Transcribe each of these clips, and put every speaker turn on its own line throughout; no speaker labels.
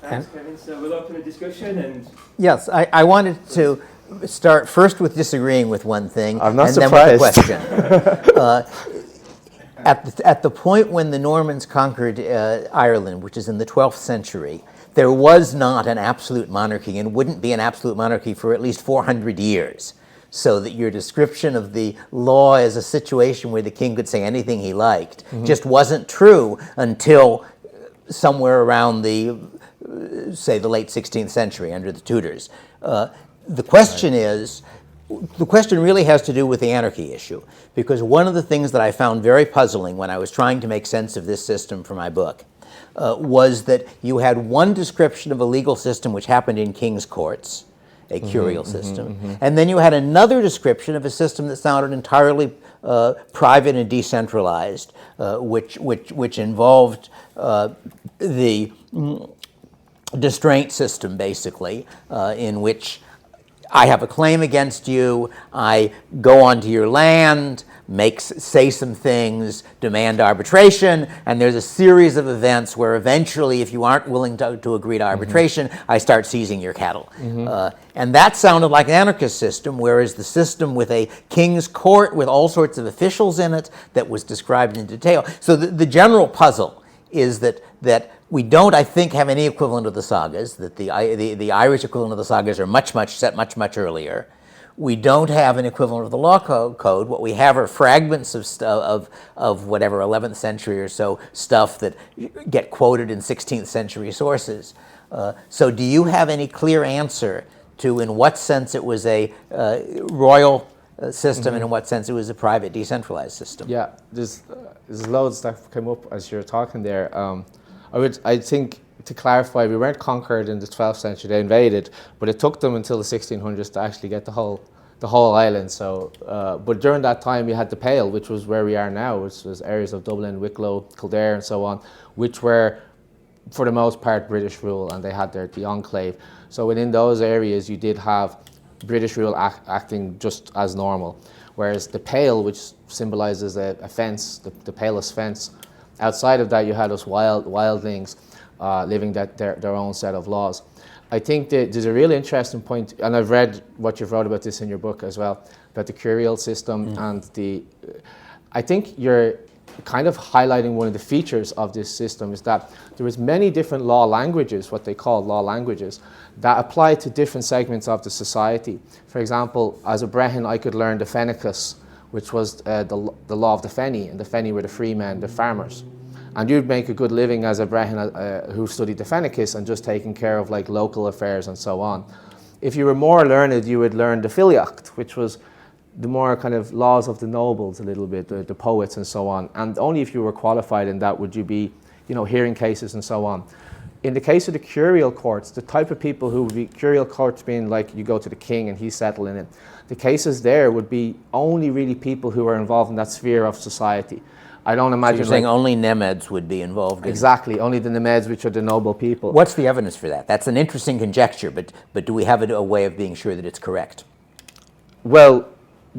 Thanks, Kevin. So we'll open a discussion and...
Yes, I wanted to start first with disagreeing with one thing.
I'm not
and
surprised.
Then with a question. At the point when the Normans conquered Ireland, which is in the 12th century, there was not an absolute monarchy and wouldn't be an absolute monarchy for at least 400 years. So that your description of the law as a situation where the king could say anything he liked just wasn't true until somewhere around the, say, the late 16th century under the Tudors. The question is, the question really has to do with the anarchy issue, because one of the things that I found very puzzling when I was trying to make sense of this system for my book was that you had one description of a legal system which happened in king's courts, a curial system, and then you had another description of a system that sounded entirely private and decentralized, which involved the distraint system, basically, in which I have a claim against you, I go onto your land, say some things, demand arbitration, and there's a series of events where eventually, if you aren't willing to agree to arbitration, I start seizing your cattle. And that sounded like an anarchist system, whereas the system with a king's court with all sorts of officials in it that was described in detail. So the general puzzle is that we don't, I think, have any equivalent of the sagas, that the Irish equivalent of the sagas are set much earlier. We don't have an equivalent of the law code. What we have are fragments of whatever 11th century or so stuff that get quoted in 16th century sources. So do you have any clear answer to in what sense it was a royal system and in what sense it was a private decentralized system?
Yeah, there's loads that came up as you were talking there. I think, to clarify, we weren't conquered in the 12th century, they invaded, but it took them until the 1600s to actually get the whole island. So, but during that time we had the Pale, which was where we are now, which was areas of Dublin, Wicklow, Kildare and so on, which were for the most part British rule, and they had the enclave. So within those areas you did have British rule acting just as normal. Whereas the Pale, which symbolizes a fence, the Palest fence, outside of that you had us wildlings living their own set of laws. I think that there's a really interesting point, and I've read what you've wrote about this in your book as well, about the curial system and I think you're kind of highlighting one of the features of this system is that there was many different law languages, what they call law languages, that apply to different segments of the society. For example, as a Brehon, I could learn the Fennicus, which was the law of the Feni, and the Feni were the free men, the farmers. And you'd make a good living as a Brehon who studied the Fennicus and just taking care of like local affairs and so on. If you were more learned, you would learn the Filiacht, which was the more kind of laws of the nobles a little bit, the poets and so on. And only if you were qualified in that would you be, hearing cases and so on. In the case of the curial courts, the type of people who would be, curial courts being like you go to the king and he's settling it, the cases there would be only really people who are involved in that sphere of society. I don't imagine.
So you're saying only Nemeds would be involved in
exactly, only the Nemeds, which are the noble people.
What's the evidence for that? That's an interesting conjecture, but do we have a way of being sure that it's correct?
Well,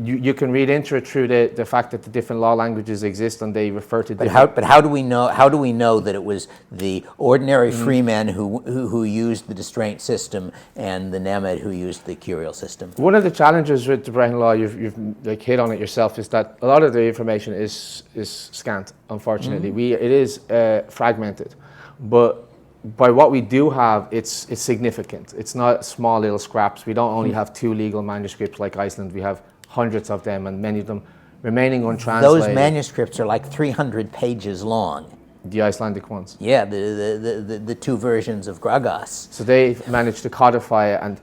you can read into it through the fact that the different law languages exist and they refer to different...
But how do we know that it was the ordinary freemen who used the distraint system and the Nemed who used the curial system?
One of the challenges with the Brehon law, you've like hit on it yourself, is that a lot of the information is scant, unfortunately. It is fragmented, but by what we do have, it's significant. It's not small little scraps. We don't only have 2 legal manuscripts like Iceland, we have hundreds of them, and many of them remaining untranslated.
Those manuscripts are like 300 pages long.
The Icelandic ones?
Yeah, the 2 versions of Gragos.
So they managed to codify it, and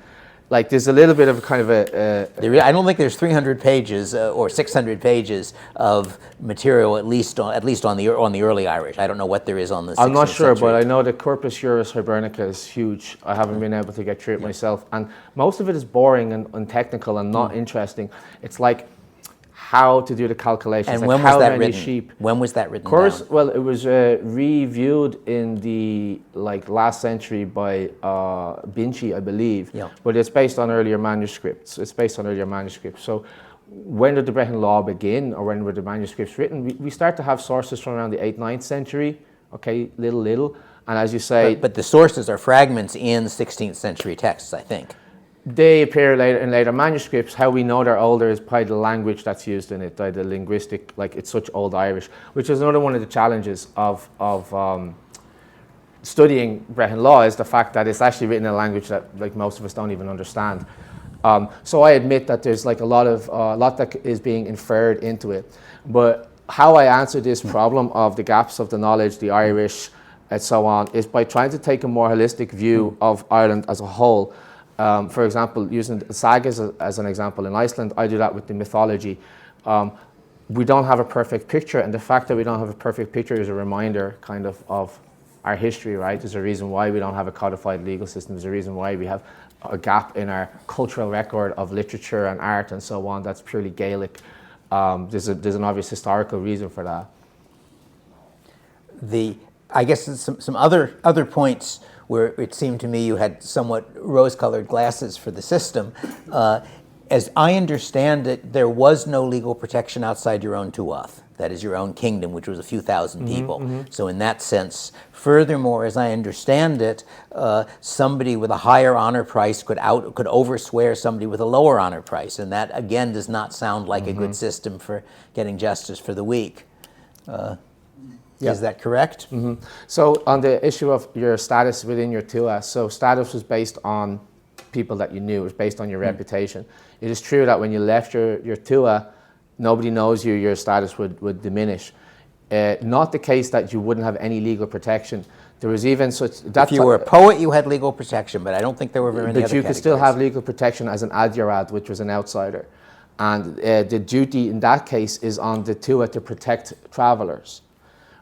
like there's a little bit of kind of
I don't think there's 300 pages or 600 pages of material at least on the early Irish. I don't know what there is on the 16th
I'm not sure,
century.
but I know the 𝗵𝗵𝗺 Hibernica is huge. I haven't been able to get through it myself, and most of it is boring and technical and not interesting. It's like how to do the calculations.
And
like
when was
how
that
many
written?
Sheep.
When was that written?
Of course,
down?
well, it was reviewed in the last century by 𝗵𝗵𝗶𝘀, I believe.
Yeah.
But it's based on earlier manuscripts. So when did the Brehon law begin, or when were the manuscripts written? We start to have sources from around the 8th, 9th century. Okay, little, And as you say,
but the sources are fragments in 16th century texts, I think.
They appear later in later manuscripts. How we know they're older is by the language that's used in it, by the linguistic, like it's such old Irish, which is another one of the challenges of studying Brehon law, is the fact that it's actually written in a language that like most of us don't even understand. So I admit that there's like a lot that is being inferred into it. But how I answer this problem of the gaps of the knowledge, the Irish, and so on, is by trying to take a more holistic view of Ireland as a whole. For example, using the sagas as an example in Iceland, I do that with the mythology. We don't have a perfect picture, and the fact that we don't have a perfect picture is a reminder kind of our history, right? There's a reason why we don't have a codified legal system. There's a reason why we have a gap in our cultural record of literature and art and so on that's purely Gaelic. There's an obvious historical reason for that.
I guess some other points where it seemed to me you had somewhat rose-colored glasses for the system. As I understand it, there was no legal protection outside your own tuath, that is your own kingdom, which was a few thousand people. So in that sense, furthermore, as I understand it, somebody with a higher honor price could overswear somebody with a lower honor price, and that again does not sound like a good system for getting justice for the weak. Is that correct?
So on the issue of your status within your tuath, so status was based on people that you knew, it was based on your reputation. It is true that when you left your tuath, nobody knows you, your status would diminish. Not the case that you wouldn't have any legal protection. There was even such...
If you were a poet, you had legal protection, but I don't think there were very many other
But you could still
categories.
have legal protection as an adjarad, which was an outsider. And the duty in that case is on the tuath to protect travelers.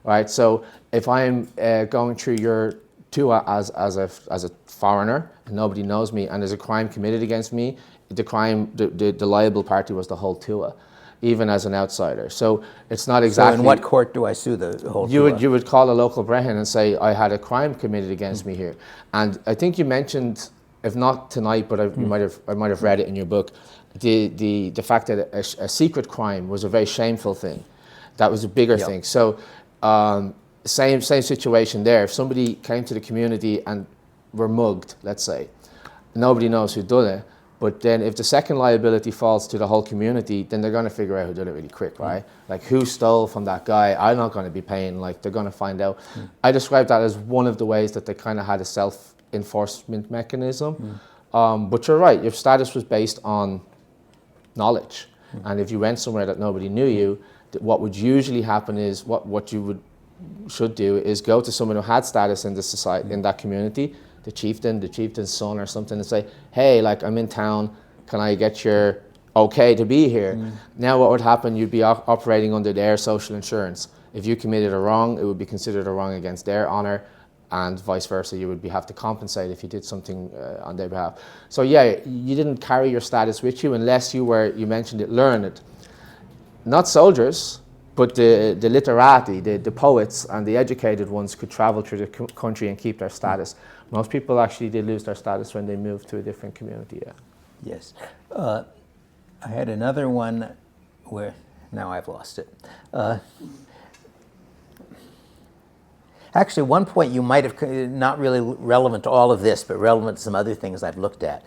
Right, so if I'm going through your tuath as a foreigner and nobody knows me, and there's a crime committed against me, the liable party was the whole tuath, even as an outsider. So it's not exactly.
So in what court do I sue the whole tuath?
You would call a local Brehon and say, I had a crime committed against me here. And I think you mentioned, if not tonight, but I might have read it in your book, the fact that a secret crime was a very shameful thing. That was a bigger thing. So. Same situation there. If somebody came to the community and were mugged, let's say, nobody knows who did it, but then if the second liability falls to the whole community, then they're going to figure out who did it really quick, right? Like, who stole from that guy? I'm not going to be paying, like, they're going to find out. I describe that as one of the ways that they kind of had a self-enforcement mechanism. But you're right, your status was based on knowledge. And if you went somewhere that nobody knew you, what would usually happen is what you should do is go to someone who had status in the society, in that community, the chieftain's son or something, and say, hey, like, I'm in town, can I get your okay to be here? Now what would happen, you'd be operating under their social insurance. If you committed a wrong, it would be considered a wrong against their honor, and vice versa, you would have to compensate if you did something on their behalf. So yeah, you didn't carry your status with you unless you mentioned it, learned. Not soldiers, but the literati, the poets and the educated ones could travel through the country and keep their status. Most people actually did lose their status when they moved to a different community, yeah.
Yes. I had another one where, now I've lost it. Actually, one point you might have, not really relevant to all of this, but relevant to some other things I've looked at.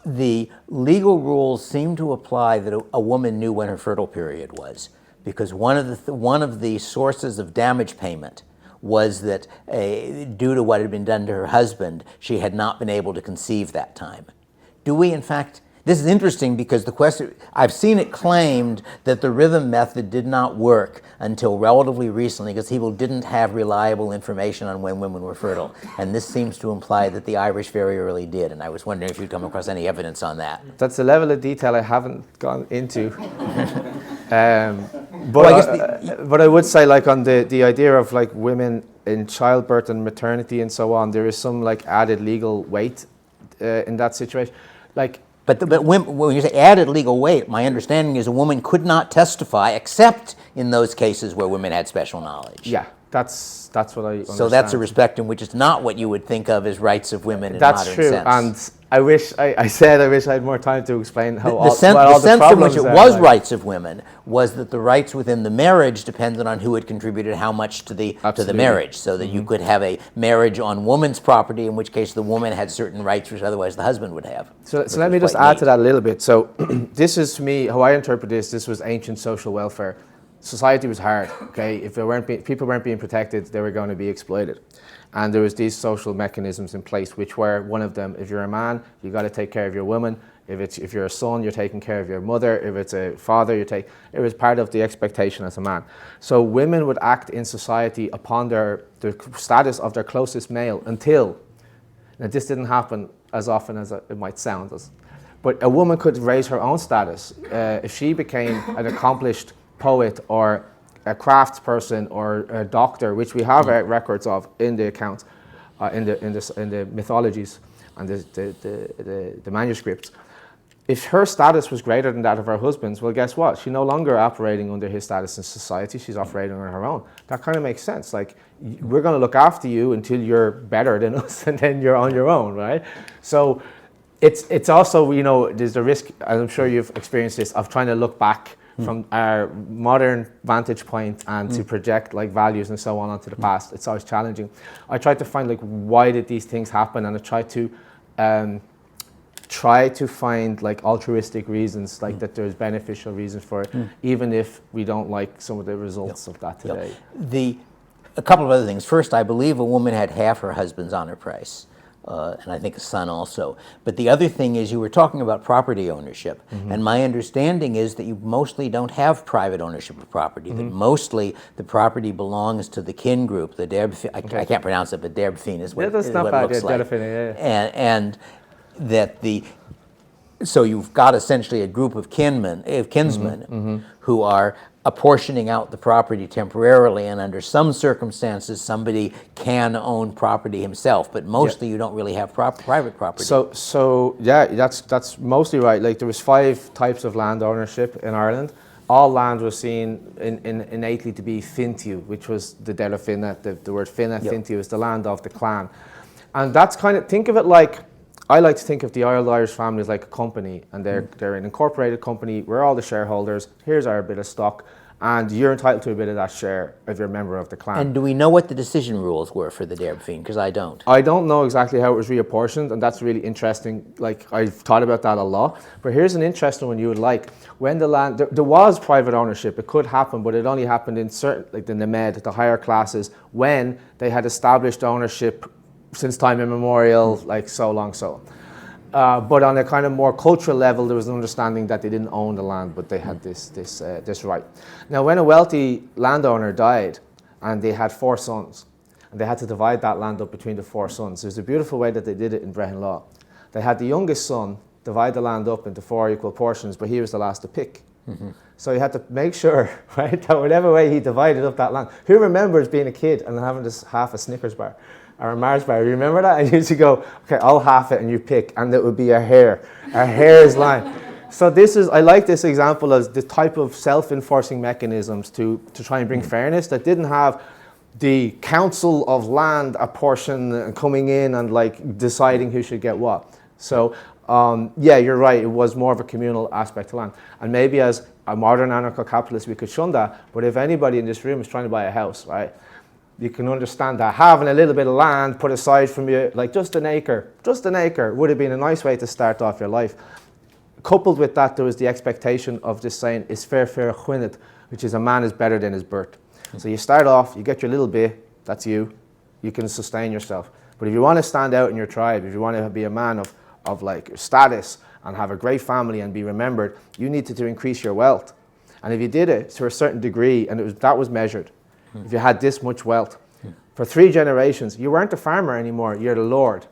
The legal rules seem to apply that a woman knew when her fertile period was, because one of the sources of damage payment was that due to what had been done to her husband, she had not been able to conceive that time. Do we, in fact, this is interesting because the question, I've seen it claimed that the rhythm method did not work until relatively recently because people didn't have reliable information on when women were fertile. And this seems to imply that the Irish very early did. And I was wondering if you'd come across any evidence on that.
That's a level of detail I haven't gone into. But I would say, like, on the idea of, like, women in childbirth and maternity and so on, there is some, like, added legal weight in that situation. Like,
But women, when you say added legal weight, my understanding is a woman could not testify except in those cases where women had special knowledge.
yeah, That's what I understand.
So that's a respect in which it's not what you would think of as rights of women in
That's
modern
true,
sense.
and I wish I had more time to explain how
The sense in which it
are,
was
like.
rights of women was that the rights within the marriage depended on who had contributed how much to the marriage, so that you could have a marriage on woman's property, in which case the woman had certain rights which otherwise the husband would have.
So let me just add to that a little bit. So this is, to me, how I interpret this. This was ancient social welfare. Society was hard, okay? If people weren't being protected, they were going to be exploited. And there was these social mechanisms in place, which were one of them, if you're a man, you got to take care of your woman. If you're a son, you're taking care of your mother. If it's a father, it was part of the expectation as a man. So women would act in society upon the status of their closest male until, now this didn't happen as often as it might sound, but a woman could raise her own status. If she became an accomplished poet or a craftsperson or a doctor, which we have records of in the accounts, in the mythologies and the manuscripts. If her status was greater than that of her husband's, well, guess what? She's no longer operating under his status in society. She's operating on her own. That kind of makes sense. Like, we're going to look after you until you're better than us, and then you're on your own, right? So it's also, you know, there's the risk, and I'm sure you've experienced this, of trying to look back from our modern vantage point and to project like values and so on onto the past. It's always challenging. I try to find like, why did these things happen, and I try to find like altruistic reasons, like that there's beneficial reasons for it, even if we don't like some of the results of that today.
A couple of other things. First, I believe a woman had half her husband's honor price. And I think a son also. But the other thing is, you were talking about property ownership, and my understanding is that you mostly don't have private ownership of property, that mostly the property belongs to the kin group, the 𝗵𝗵, I can't pronounce it, but 𝗵𝗵 is what,
that's
is
not
what
bad.
it looks like.
And
that so you've got essentially a group of kinsmen who are apportioning out the property temporarily, and under some circumstances somebody can own property himself, but mostly you don't really have private property.
So yeah, that's mostly right. Like, there was 5 types of land ownership in Ireland. All land was seen innately to be fintiu, which was the Dela Finna. The word Finna, fintiu, is the land of the clan. And that's kind of, think of it like, I like to think of the Irish family as like a company, and they're an incorporated company. We're all the shareholders. Here's our bit of stock, and you're entitled to a bit of that share if you're a member of the clan.
And do we know what the decision rules were for the 𝗵𝗵? Because I don't.
I don't know exactly how it was reapportioned, and that's really interesting. Like, I've thought about that a lot. But here's an interesting one you would like. When the land, there was private ownership. It could happen, but it only happened in certain, like the Named, the higher classes, when they had established ownership since time immemorial, like so long. But on a kind of more cultural level, there was an understanding that they didn't own the land, but they had this right. Now, when a wealthy landowner died, and they had 4 sons, and they had to divide that land up between the 4 sons, there's a beautiful way that they did it in Brehon law. They had the youngest son divide the land up into 4 equal portions, but he was the last to pick. So he had to make sure, right, that whatever way he divided up that land. Who remembers being a kid and having this half a Snickers bar or a Mars bar? You remember that? And you used to go, okay, I'll half it, and you pick, and it would be a hair's line. So I like this example as the type of self-enforcing mechanisms to try and bring fairness that didn't have the council of land apportion coming in and like deciding who should get what. So yeah, you're right, it was more of a communal aspect to land. And maybe as a modern anarcho-capitalist we could shun that, but if anybody in this room is trying to buy a house, right, you can understand that having a little bit of land put aside from you, like just an acre would have been a nice way to start off your life. Coupled with that, there was the expectation of this saying, 𝗵𝗵𝗶𝘀, which is a man is better than his birth. So you start off, you get your little bit, that's you can sustain yourself. But if you want to stand out in your tribe, if you want to be a man of like status and have a great family and be remembered, you needed to increase your wealth. And if you did it to a certain degree, and that was measured, if you had this much wealth, for 3 generations, you weren't a farmer anymore, you're the lord.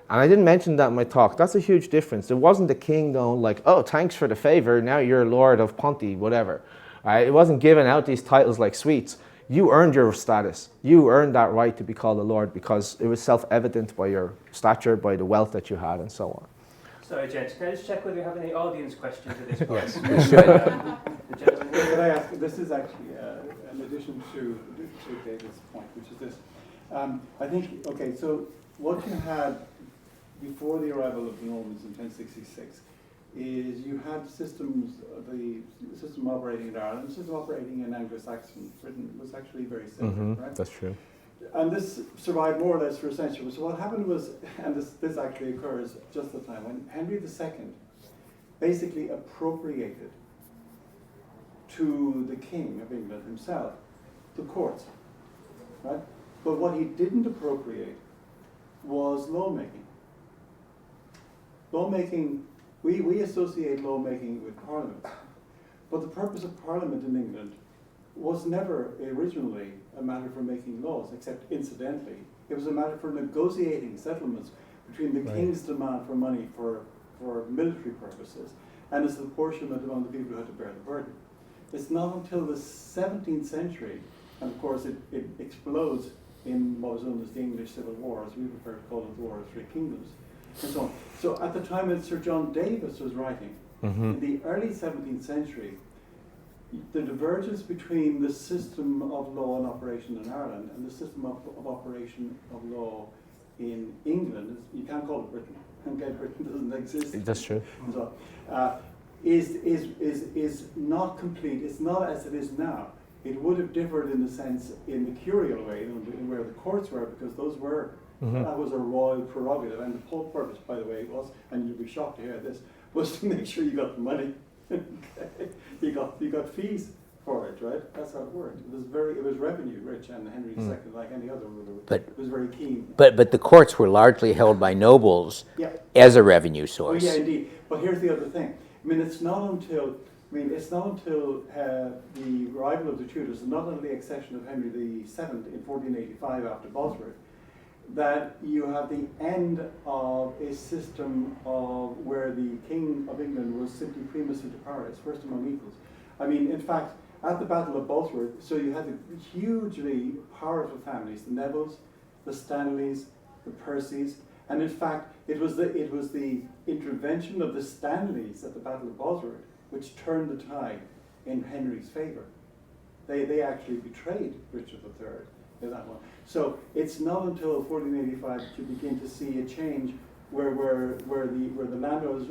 And I didn't mention that in my talk. That's a huge difference. It wasn't the king going like, oh, thanks for the favor, now you're lord of Ponty, whatever. Right? It wasn't giving out these titles like sweets. You earned your status. You earned that right to be called a lord because it was self-evident by your stature, by the wealth that you had, and so on.
Sorry, gents, can I just check whether we have any audience questions at this point?
Yes, we should.
The gentleman here.
Can I ask, this is actually in addition to David's point, which is this. I think, okay, so what you had before the arrival of the Normans in 1066 is you had systems, the system operating in Ireland, the system operating in Anglo-Saxon Britain was actually very similar, right?
That's true.
And this survived more or less for a century. So what happened was, and this actually occurs just at the time, when Henry II basically appropriated to the King of England himself the courts, right? But what he didn't appropriate was lawmaking. Lawmaking, we associate lawmaking with Parliament, but the purpose of Parliament in England was never originally a matter for making laws, except incidentally. It was a matter for negotiating settlements between the King's demand for money for military purposes and its apportionment among the people who had to bear the burden. It's not until the 17th century, and of course it explodes in what was known as the English Civil War, as we prefer to call it the War of Three Kingdoms, and so on. So at the time that Sir John Davis was writing, in the early 17th century, the divergence between the system of law in operation in Ireland and the system of operation of law in England, you can't call it Britain, okay, Britain doesn't exist.
That's true.
So, is not complete. It's not as it is now. It would have differed in the sense, in the curial way, in where the courts were, because those were, that was a royal prerogative. And the whole purpose, by the way, was, and you'll be shocked to hear this, was to make sure you got the money. you got fees for it, right? That's how it worked. It was revenue rich, and Henry II, like any other ruler, was very keen.
But the courts were largely held by nobles as a revenue source.
Oh yeah, indeed. But here's the other thing. I mean, it's not until the arrival of the Tudors, and not until the accession of Henry VII in 1485 after Bosworth, that you have the end of a system of where the King of England was simply primus inter pares, first among equals. I mean, in fact, at the Battle of Bosworth, so you had the hugely powerful families, the Nevilles, the Stanleys, the Percys, and in fact, it was the intervention of the Stanleys at the Battle of Bosworth which turned the tide in Henry's favour. They actually betrayed Richard III in that one. So it's not until 1485 that you begin to see a change where the landowners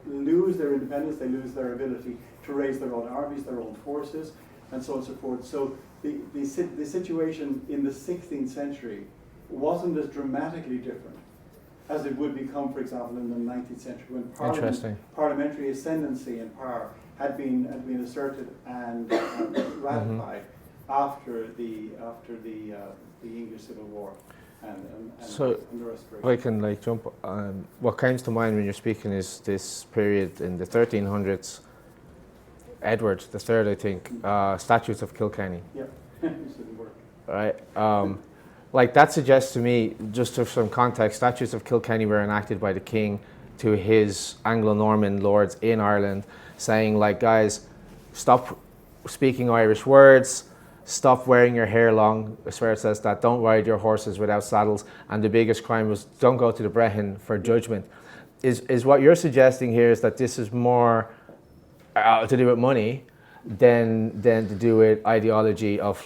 lose their independence, they lose their ability to raise their own armies, their own forces, and so on and so forth. So the situation in the 16th century wasn't as dramatically different as it would become, for example, in the 19th century, when parliamentary ascendancy and power had been asserted and ratified after the English Civil War and
so
the Restoration.
If I can jump, what comes to mind when you're speaking is this period in the 1300s. Edward III, I think, Statutes of Kilkenny.
Yeah, this didn't work.
Right. That suggests to me, just for some context, Statutes of Kilkenny were enacted by the King to his Anglo-Norman lords in Ireland, saying, guys, stop speaking Irish words, stop wearing your hair long. I swear it says that. Don't ride your horses without saddles. And the biggest crime was don't go to the Brehon for judgment. Is what you're suggesting here is that this is more to do with money than to do with ideology of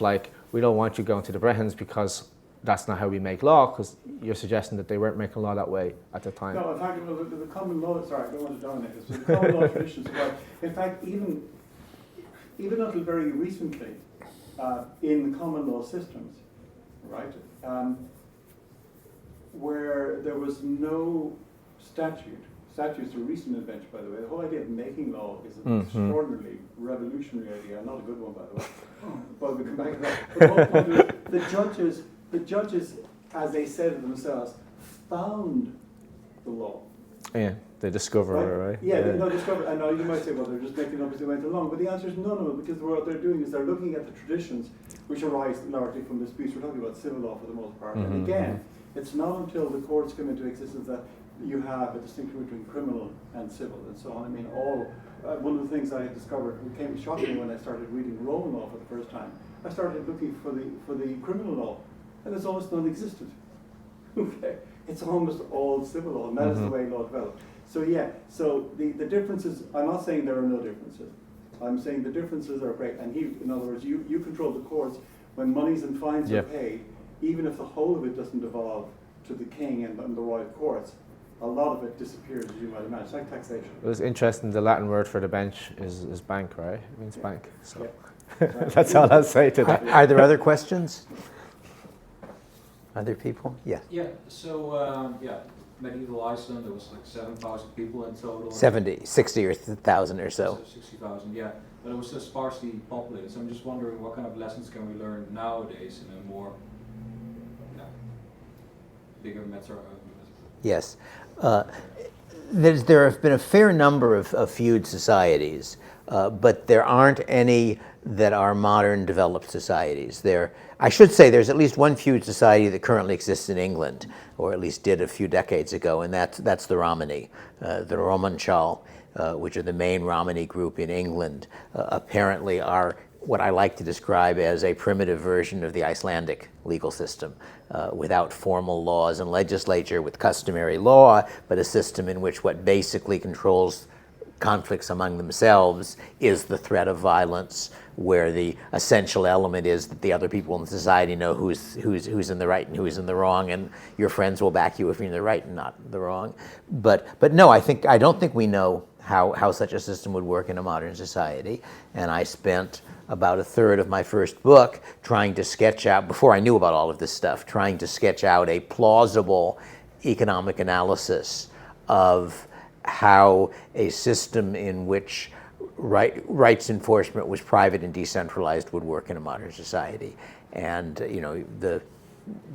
we don't want you going to the Brehons because that's not how we make law, because you're suggesting that they weren't making law that way at the time.
No, in fact, the common law, sorry, I don't want to dominate this, but the common law traditions were, in fact, even until very recently, in the common law systems, right, where there was no statute. Statutes are a recent invention, by the way. The whole idea of making law is an extraordinarily revolutionary idea, not a good one, by the way. But we come back to that. But what point is, the judges, as they said it themselves, found the law.
Yeah, they discover it, right?
Yeah, they discover. And now you might say, well, they're just making up as they went along. But the answer is no, because what they're doing is they're looking at the traditions which arise largely from disputes. We're talking about civil law for the most part. And again, it's not until the courts come into existence that you have a distinction between criminal and civil and so on. I mean, one of the things I discovered came shocking when I started reading Roman law for the first time. I started looking for the criminal law, and it's almost non-existent. Okay, it's almost all civil law, and that is the way law developed. So yeah, so the differences. I'm not saying there are no differences. I'm saying the differences are great. And in other words, you control the courts, when monies and fines
Yeah.
are paid, even if the whole of it doesn't devolve to the king and the royal courts, a lot of it disappears, as you might imagine. It's like taxation.
It was interesting, the Latin word for the bench is bank, right? It means bank. So
Yeah.
that's all I'll say to that.
Are there other questions? Other people? Yeah.
Yeah, so, medieval Iceland, there was like 7,000 people in total.
70, 60 or 1,000 or so.
60,000, yeah. But it was so sparsely populated, so I'm just wondering what kind of lessons can we learn nowadays in a more bigger metro.
Yes. There have been a fair number of feud societies, but there aren't any that are modern developed societies. I should say there's at least one feud society that currently exists in England, or at least did a few decades ago, and that's the Romani, the 𝗰𝗵𝗶𝘀, which are the main Romani group in England, apparently are what I like to describe as a primitive version of the Icelandic legal system, without formal laws and legislature, with customary law, but a system in which what basically controls conflicts among themselves is the threat of violence, where the essential element is that the other people in society know who's in the right and who's in the wrong, and your friends will back you if you're in the right and not the wrong. But no, I don't think we know how such a system would work in a modern society, and I spent about a third of my first book trying to sketch out, before I knew about all of this stuff, trying to sketch out a plausible economic analysis of how a system in which rights enforcement was private and decentralized would work in a modern society. And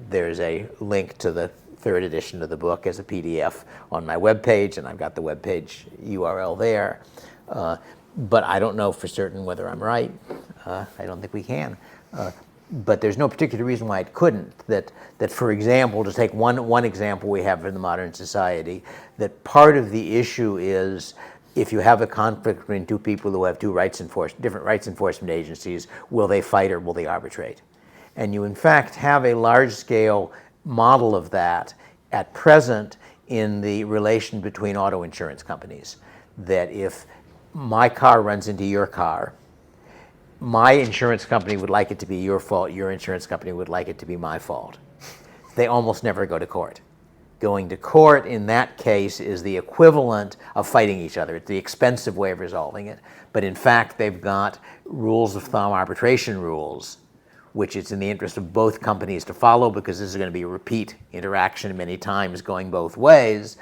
there's a link to the third edition of the book as a PDF on my webpage, and I've got the webpage URL there. But I don't know for certain whether I'm right. I don't think we can. But there's no particular reason why it couldn't. That for example, to take one example we have in the modern society, that part of the issue is if you have a conflict between two people who have different rights enforcement agencies, will they fight or will they arbitrate? And you in fact have a large-scale model of that at present in the relation between auto insurance companies. That if my car runs into your car, my insurance company would like it to be your fault, your insurance company would like it to be my fault. They almost never go to court. Going to court in that case is the equivalent of fighting each other. It's the expensive way of resolving it. But in fact, they've got rules of thumb, arbitration rules, which it's in the interest of both companies to follow, because this is going to be a repeat interaction many times going both ways.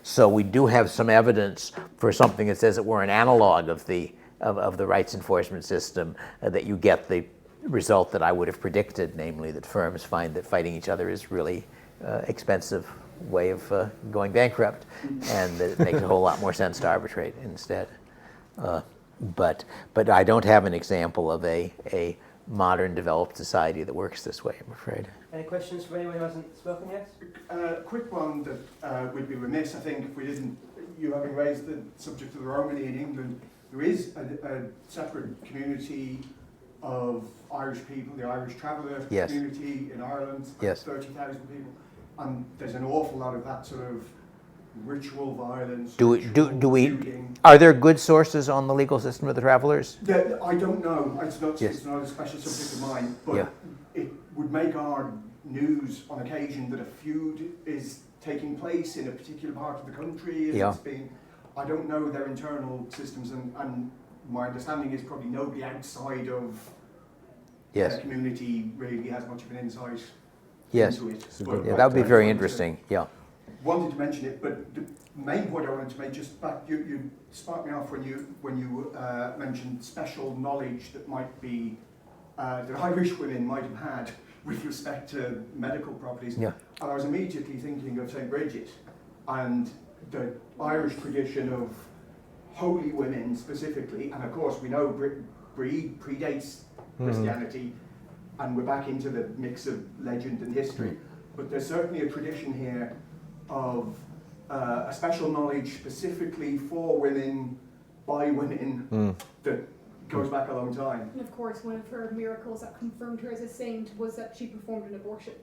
So we do have some evidence for something that says that we're an analog of the rights enforcement system, that you get the result that I would have predicted, namely that firms find that fighting each other is really expensive way of going bankrupt, and that it makes a whole lot more sense to arbitrate instead. But I don't have an example of a modern developed society that works this way, I'm afraid.
Any questions from anyone who hasn't spoken yet?
Quick one that we'd be remiss, I think, if we didn't, you having raised the subject of the Romani in England, there is a separate community of Irish people, the Irish traveller
Yes.
community in Ireland,
Yes.
30,000 people, and there's an awful lot of that sort of ritual violence.
Do
ritual
we?
looting.
Are there good sources on the legal system of the travelers?
Yeah, I don't know. It's not,
Yes.
it's not a special subject of mine, but
Yeah.
it would make our news on occasion that a feud is taking place in a particular part of the country. And
Yeah.
it's been, I don't know their internal systems, and my understanding is probably nobody outside of
Yes.
their community really has much of an insight
Yes.
into it.
good
Yeah, that would be very
I
interesting. Yeah.
wanted to mention it, but the main point I wanted to make, just back, you sparked me off when you mentioned special knowledge that might be that Irish women might have had with respect to medical properties.
Yeah.
And I was immediately thinking of 𝗁𝗵𝗶𝘀 and the Irish tradition of holy women specifically, and of course we know predates Christianity, and we're back into the mix of legend and history. But there's certainly a tradition here of a special knowledge specifically for women, by women, that goes back a long time.
And of course, one of her miracles that confirmed her as a saint was that she performed an abortion.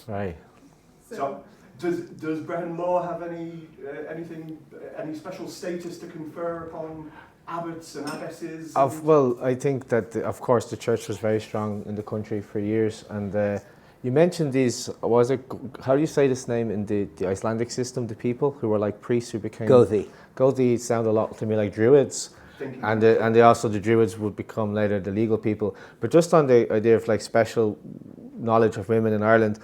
Right.
So, does Brehon law have any special status to confer upon abbots and abbesses?
Well, I think that, of course, the church was very strong in the country for years. And you mentioned these, how do you say this name in the Icelandic system, the people who were like priests who became...
𝗁𝗲𝗺.
𝗁𝗲𝗺 sound a lot to me like druids. And the druids would become later the legal people. But just on the idea of like special knowledge of women in Ireland,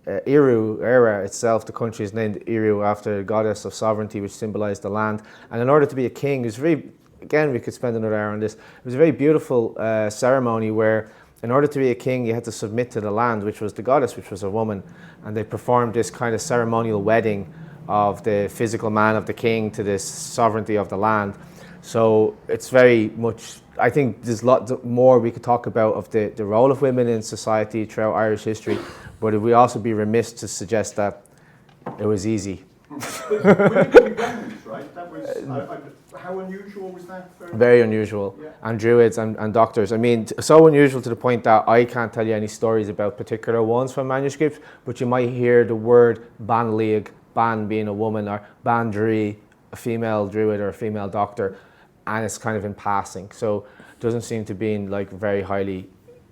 𝗰𝗵𝗵𝗀 itself, the country is named 𝗰𝗵 after the goddess of sovereignty, which symbolized the land. And in order to be a king, it was very, again, we could spend another hour on this, it was a very beautiful ceremony where in order to be a king, you had to submit to the land, which was the goddess, which was a woman. And they performed this kind of ceremonial wedding of the physical man of the king to this sovereignty of the land. So it's very much, I think there's a lot more we could talk about of the role of women in society throughout Irish history, but it would also be remiss to suggest that it was easy.
But women could be Brehons, right? That was, how unusual was that?
Very unusual.
Yeah.
And druids and doctors. I mean, so unusual to the point that I can't tell you any stories about particular ones from manuscripts, but you might hear the word ban being a woman, or ban-drí, a female druid or a female doctor, and it's kind of in passing. So it doesn't seem to be like very highly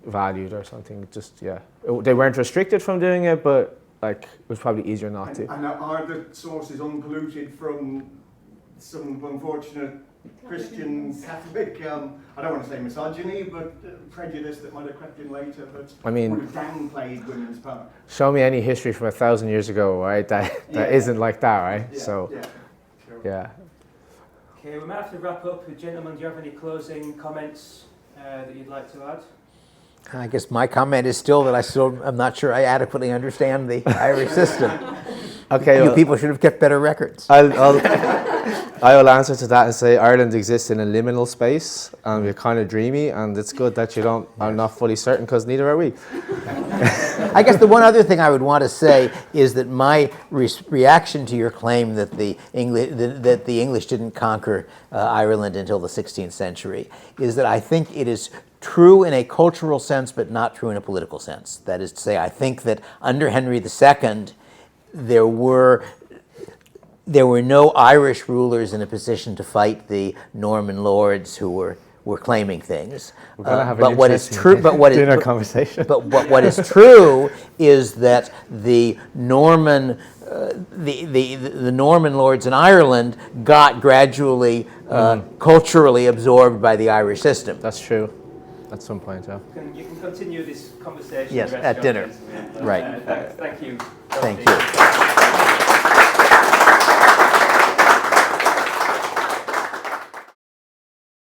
valued or something. Just, yeah. They weren't restricted from doing it, but like it was probably easier not to.
And are the sources unpolluted from some unfortunate Christian Catholic, I don't want to say misogyny, but prejudice that might have crept in later, but
I mean,
would have downplayed women's power?
Show me any history from 1,000 years ago, right? That isn't like that, right?
Yeah,
so,
yeah, sure.
yeah.
Okay, we might have to wrap up. Gentlemen, do you have any closing comments that you'd like to add?
I guess my comment is still that I'm not sure I adequately understand the Irish system.
Okay,
You people should have kept better records.
I will answer to that and say Ireland exists in a liminal space, and we're kind of dreamy, and it's good that I'm not fully certain, because neither are we.
I guess the one other thing I would want to say is that my reaction to your claim that the English didn't conquer Ireland until the 16th century is that I think it is true in a cultural sense, but not true in a political sense. That is to say, I think that under Henry II, there were no Irish rulers in a position to fight the Norman lords who were claiming things.
We're going to have
but what is true,
dinner conversation.
But what is true is that the Norman the Norman lords in Ireland got gradually culturally absorbed by the Irish system.
That's true. At some point, yeah.
You can continue this conversation.
Yes,
the rest
at
of
dinner.
your
Right.
Thank you.
Thank you.